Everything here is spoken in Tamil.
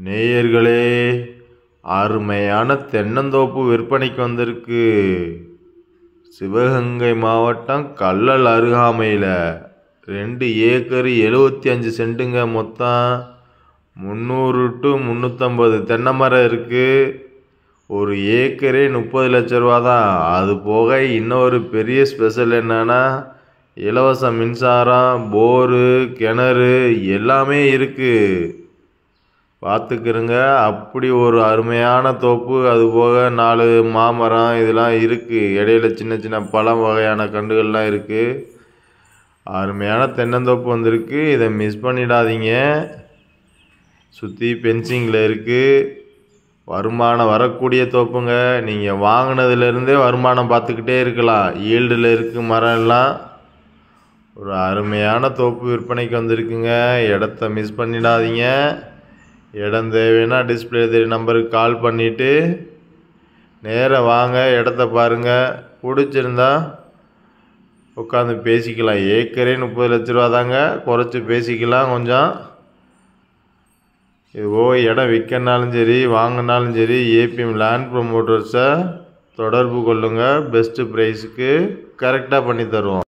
நேயர்களே, அருமையான தென்னந்தோப்பு விற்பனைக்கு வந்திருக்கு. சிவகங்கை மாவட்டம் கள்ளல் அருகாமையில் 2 ஏக்கர் 75 சென்ட்டுங்க. மொத்தம் 300 to 350 தென்னை மரம் இருக்கு. ஒரு ஏக்கரே 30 லட்ச ரூபா தான். அது போக இன்னொரு பெரிய ஸ்பெஷல் என்னன்னா, இலவச மின்சாரம், போரு, கிணறு எல்லாமே இருக்கு. பார்த்துக்கிறங்க. அப்படி ஒரு அருமையான தோப்பு. அதுபோக 4 மாமரம் இதெல்லாம் இருக்குது. இடையில சின்ன சின்ன பழம் வகையான கண்டுகள்லாம் இருக்குது. அருமையான தென்னந்தோப்பு வந்திருக்கு. இதை மிஸ் பண்ணிடாதீங்க. சுற்றி பென்சிங்கில் இருக்குது. வருமானம் வரக்கூடிய தோப்புங்க. நீங்கள் வாங்கினதுலேருந்தே வருமானம் பார்த்துக்கிட்டே இருக்கலாம். ஈல்டில் இருக்குது மரம் எல்லாம். ஒரு அருமையான தோப்பு விற்பனைக்கு வந்திருக்குங்க. இடத்த மிஸ் பண்ணிடாதீங்க. இடம் தேவைன்னா டிஸ்பிளே தெரிய நம்பருக்கு கால் பண்ணிவிட்டு நேராக வாங்க. இடத்த பாருங்கள். பிடிச்சிருந்தா உட்காந்து பேசிக்கலாம். ஏக்கரே 30 லட்ச ரூபா தாங்க. குறைச்சி பேசிக்கலாம் கொஞ்சம். இதுவோ இடம் விற்கனாலும் சரி வாங்கினாலும் சரி ஏபிஎம் லேண்ட் ப்ரொமோட்டர்ஸை தொடர்பு கொள்ளுங்கள். பெஸ்ட்டு ப்ரைஸுக்கு கரெக்டாக பண்ணி தருவோம்.